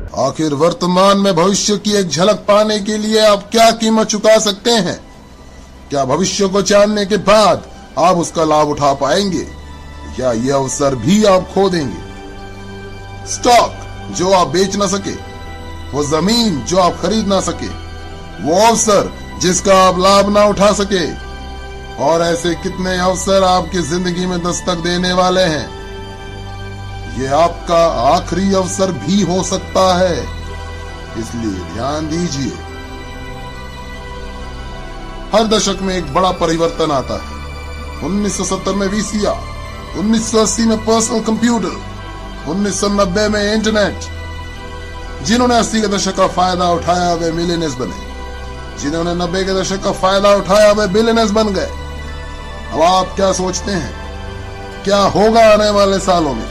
आखिर वर्तमान में भविष्य की एक झलक पाने के लिए आप क्या कीमत चुका सकते हैं? क्या भविष्य को जानने के बाद आप उसका लाभ उठा पाएंगे या यह अवसर भी आप खो देंगे? स्टॉक जो आप बेच ना सके, वो जमीन जो आप खरीद ना सके, वो अवसर जिसका आप लाभ ना उठा सके, और ऐसे कितने अवसर आपकी जिंदगी में दस्तक देने वाले हैं। ये आपका आखिरी अवसर भी हो सकता है, इसलिए ध्यान दीजिए। हर दशक में एक बड़ा परिवर्तन आता है। 1970 में वीसीआर, 1980 में पर्सनल कंप्यूटर, 1990 में इंटरनेट। जिन्होंने 80 के दशक का फायदा उठाया वे मिलियनेयर्स बने, जिन्होंने 90 के दशक का फायदा उठाया वे बिलियनेयर्स बन गए। अब आप क्या सोचते हैं क्या होगा आने वाले सालों में?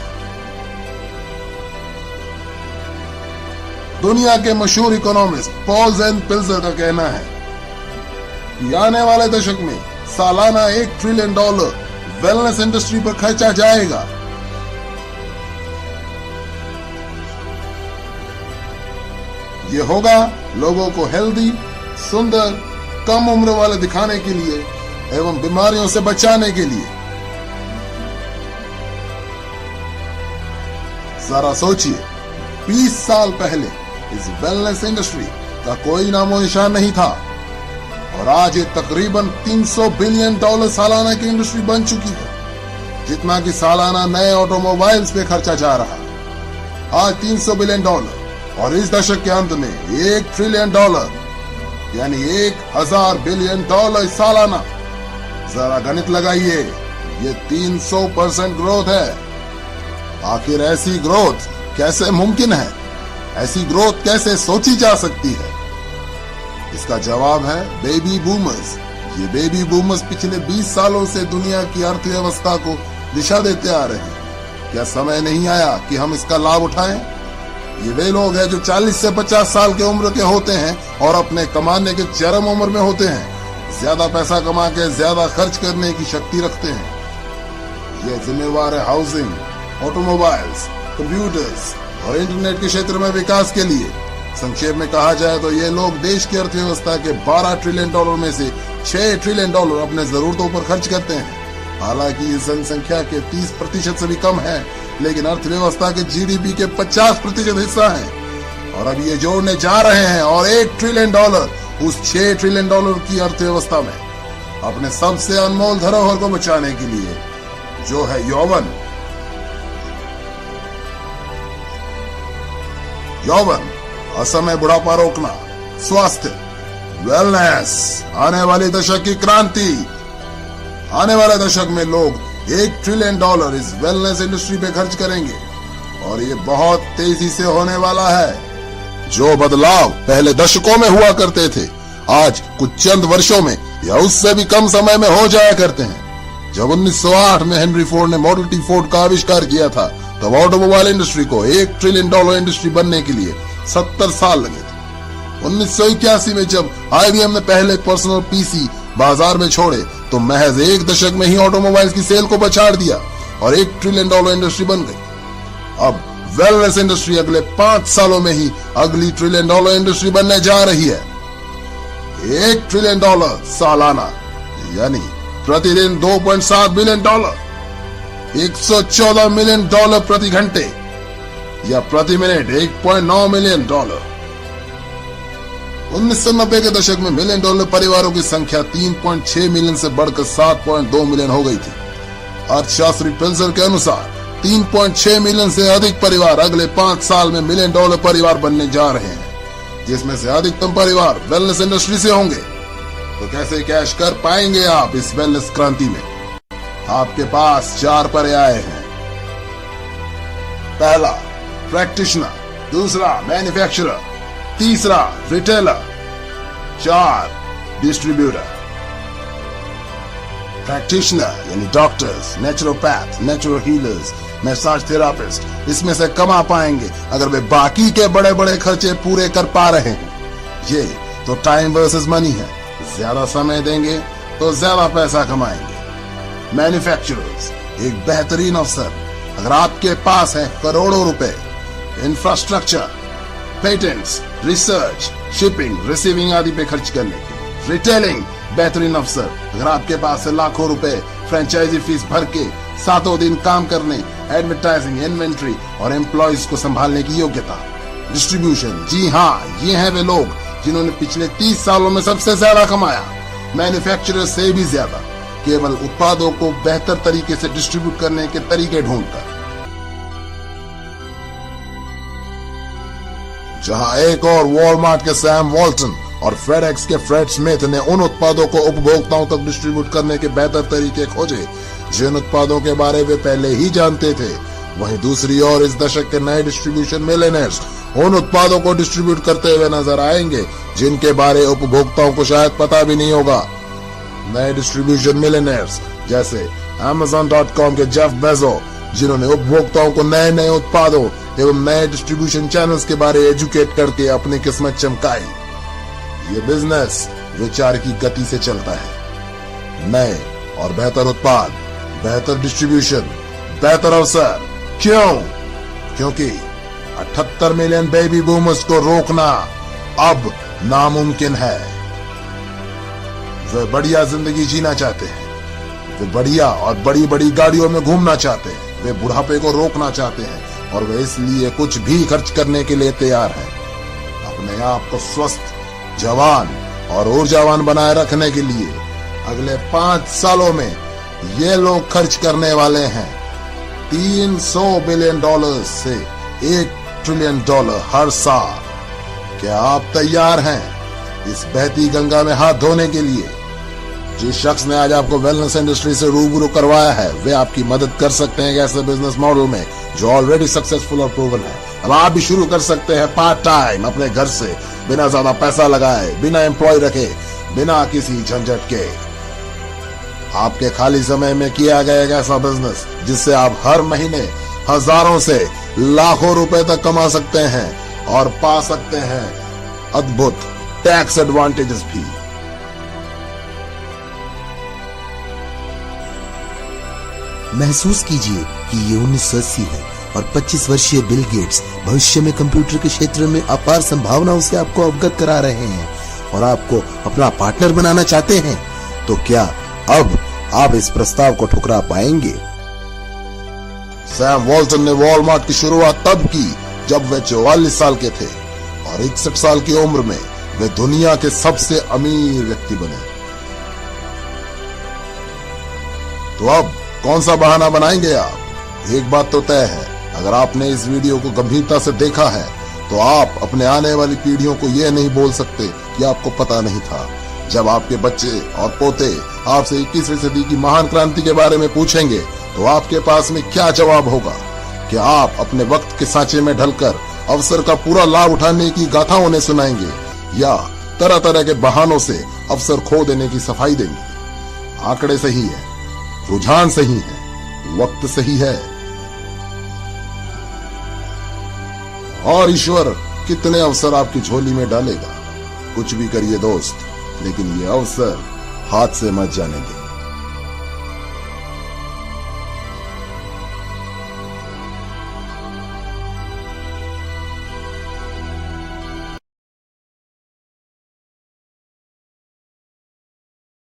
दुनिया के मशहूर इकोनॉमिस्ट पॉल ज़ेन पिल्जर का कहना है कि आने वाले दशक में सालाना $1 ट्रिलियन वेलनेस इंडस्ट्री पर खर्चा जाएगा। ये होगा लोगों को हेल्दी, सुंदर, कम उम्र वाले दिखाने के लिए एवं बीमारियों से बचाने के लिए। जरा सोचिए, 20 साल पहले इस वेलनेस इंडस्ट्री का कोई नामो निशान नहीं था और आज ये तकरीबन $300 बिलियन सालाना की इंडस्ट्री बन चुकी है, जितना कि सालाना नए ऑटोमोबाइल्स पे खर्चा जा रहा है। आज $300 बिलियन और इस दशक के अंत में $1 ट्रिलियन यानी 1000 बिलियन सालाना। जरा गणित लगाइए, ये 300% ग्रोथ है। आखिर ऐसी ग्रोथ कैसे मुमकिन है? ऐसी ग्रोथ कैसे सोची जा सकती है? इसका जवाब है बेबी बूमर्स। ये बेबी बूमर्स पिछले 20 सालों से दुनिया की अर्थव्यवस्था को दिशा देते आ रहे हैं। क्या समय नहीं आया कि हम इसका लाभ उठाएं? ये वे लोग हैं जो 40 से 50 साल के उम्र के होते हैं और अपने कमाने के चरम उम्र में होते हैं। ज्यादा पैसा कमा के ज्यादा खर्च करने की शक्ति रखते हैं। ये जिम्मेवार है हाउसिंग, ऑटोमोबाइल्स, कंप्यूटर्स और इंटरनेट के क्षेत्र में विकास के लिए। संक्षेप में कहा जाए तो ये लोग देश की अर्थव्यवस्था के $12 ट्रिलियन में से $6 ट्रिलियन अपने जरूरतों पर खर्च करते हैं। हालांकि इस जनसंख्या के 30% से भी कम है, लेकिन अर्थव्यवस्था के जीडीपी के 50% हिस्सा है। और अब ये जोड़ने जा रहे हैं और $1 ट्रिलियन उस $6 ट्रिलियन की अर्थव्यवस्था में अपने सबसे अनमोल धरोहर को बचाने के लिए, जो है यौवन। यौवन, असमय बुढ़ापा रोकना, स्वास्थ्य, वेलनेस, आने वाले दशक की क्रांति। आने वाले दशक में लोग $1 ट्रिलियन इस वेलनेस इंडस्ट्री पे खर्च करेंगे और ये बहुत तेजी से होने वाला है। जो बदलाव पहले दशकों में हुआ करते थे, आज कुछ चंद वर्षों में या उससे भी कम समय में हो जाया करते हैं। जब 1908 में हेनरी फोर्ड ने मॉडल टी फोर्ड का आविष्कार किया था, तब ऑटोमोबाइल इंडस्ट्री को $1 ट्रिलियन इंडस्ट्री बनने के लिए 70 साल लगे थे। 1981 में जब IBM ने पहले पर्सनल PC बाजार में छोड़े, तो महज 1 दशक में ही ऑटोमोबाइल की सेल को पछाड़ दिया और $1 ट्रिलियन इंडस्ट्री बन गई। अब वेलनेस इंडस्ट्री अगले 5 सालों में ही अगली $1 ट्रिलियन इंडस्ट्री बनने जा रही है। $1 ट्रिलियन सालाना यानी प्रतिदिन $2.7 बिलियन, $114 मिलियन प्रति घंटे या प्रति मिनट $1.9 मिलियन। 1990 के दशक में $1 मिलियन परिवारों की संख्या 3.6 मिलियन से बढ़कर 7.2 मिलियन हो गई थी। अर्थशास्त्री पिल्जर के अनुसार 3.6 मिलियन से अधिक परिवार अगले 5 साल में $1 मिलियन परिवार बनने जा रहे हैं, जिसमें से अधिकतम परिवार वेलनेस इंडस्ट्री से होंगे। तो कैसे कैश कर पाएंगे आप इस वेलनेस क्रांति में? आपके पास 4 पर्याय हैं। पहला, प्रैक्टिशनर, दूसरा मैन्युफैक्चरर, तीसरा रिटेलर, 4 डिस्ट्रीब्यूटर। प्रैक्टिशनर यानी doctors, naturopath, natural healers, massage therapist, इसमें से कमा पाएंगे अगर वे बाकी के बड़े बड़े खर्चे पूरे कर पा रहे हैं। ये तो टाइम वर्सेस मनी है, ज्यादा समय देंगे तो ज्यादा पैसा कमाएंगे। मैन्युफैक्चरर्स, एक बेहतरीन अवसर। अगर आपके पास है करोड़ों रुपए, infrastructure, patents, research, shipping, receiving आदि पे खर्च करने के। रिटेलिंग, बेहतरीन अवसर। अगर आपके पास है लाखों रुपए फ्रेंचाइजी फीस भर के सातों दिन काम करने, एडवर्टाइजिंग, इन्वेंट्री और एम्प्लॉयज को संभालने की योग्यता। डिस्ट्रीब्यूशन, जी हाँ, ये हैं वे लोग जिन्होंने पिछले 30 सालों में सबसे ज्यादा कमाया, मैन्युफैक्चरर से भी ज्यादा, केवल उत्पादों को बेहतर तरीके से डिस्ट्रीब्यूट करने के तरीके ढूंढकर। जहां एक और वॉलमार्ट के सैम वॉल्टन और फेडेक्स के फ्रेड स्मिथ ने उन उत्पादों को उपभोक्ताओं तक डिस्ट्रीब्यूट करने के बेहतर तरीके खोजे जिन उत्पादों के बारे में पहले ही जानते थे, वहीं दूसरी ओर इस दशक के नए डिस्ट्रीब्यूशन मिलियनेयर्स उन उत्पादों को डिस्ट्रीब्यूट करते हुए नजर आएंगे जिनके बारे उपभोक्ताओं को शायद पता भी नहीं होगा। नए डिस्ट्रीब्यूशन मिलियनेयर्स जैसे Amazon.com के जेफ बेजो, जिन्होंने उपभोक्ताओं को नए नए उत्पादों एवं नए डिस्ट्रीब्यूशन चैनल्स के बारे एजुकेट करके अपनी किस्मत चमकाई। ये बिजनेस विचार की गति से चलता है। नए और बेहतर उत्पाद, बेहतर डिस्ट्रीब्यूशन, बेहतर अवसर। क्यों? क्योंकि 78 मिलियन बेबी बूमर्स को रोकना अब नामुमकिन है। वे बढ़िया जिंदगी जीना चाहते हैं, वे बढ़िया और बड़ी बड़ी गाड़ियों में घूमना चाहते हैं, वे बुढ़ापे को रोकना चाहते हैं और वे इसलिए कुछ भी खर्च करने के लिए तैयार हैं। अपने आप को स्वस्थ, जवान और ऊर्जावान बनाए रखने के लिए अगले 5 सालों में ये लोग खर्च करने वाले हैं $300 बिलियन से $1 ट्रिलियन हर साल। क्या आप तैयार हैं इस बहती गंगा में हाथ धोने के लिए? जिस शख्स ने आज आपको वेलनेस इंडस्ट्री से रूबरू करवाया है, वे आपकी मदद कर सकते हैं ऐसे बिजनेस मॉडल में जो ऑलरेडी सक्सेसफुल और प्रूवन है। अब आप भी शुरू कर सकते हैं पार्ट टाइम अपने घर से, बिना ज्यादा पैसा लगाए, बिना एम्प्लॉय रखे, बिना किसी झंझट के। आपके खाली समय में किया गया एक ऐसा बिजनेस जिससे आप हर महीने हजारों से लाखों रुपए तक कमा सकते हैं और पा सकते हैं अद्भुत टैक्स एडवांटेजेस भी। महसूस कीजिए कि ये 1980 है और 25 वर्षीय बिल गेट्स भविष्य में कंप्यूटर के क्षेत्र में अपार संभावनाओं से आपको अवगत करा रहे हैं और आपको अपना पार्टनर बनाना चाहते हैं। तो क्या अब आप इस प्रस्ताव को ठुकरा पाएंगे? सैम वॉल्टन ने वॉलमार्ट की शुरुआत तब की जब वे 44 साल के थे और 61 साल की उम्र में वे दुनिया के सबसे अमीर व्यक्ति बने। तो अब कौन सा बहाना बनाएंगे आप? एक बात तो तय है, अगर आपने इस वीडियो को गंभीरता से देखा है तो आप अपने आने वाली पीढ़ियों को यह नहीं बोल सकते कि आपको पता नहीं था। जब आपके बच्चे और पोते आपसे 21वीं सदी की महान क्रांति के बारे में पूछेंगे तो आपके पास में क्या जवाब होगा? क्या आप अपने वक्त के सांचे में ढलकर अवसर का पूरा लाभ उठाने की गाथा उन्हें सुनाएंगे या तरह तरह के बहानों से अवसर खो देने की सफाई देंगे? आंकड़े सही है, रुझान सही है, वक्त सही है और ईश्वर कितने अवसर आपकी झोली में डालेगा। कुछ भी करिए दोस्त, लेकिन ये अवसर हाथ से मत जाने दें।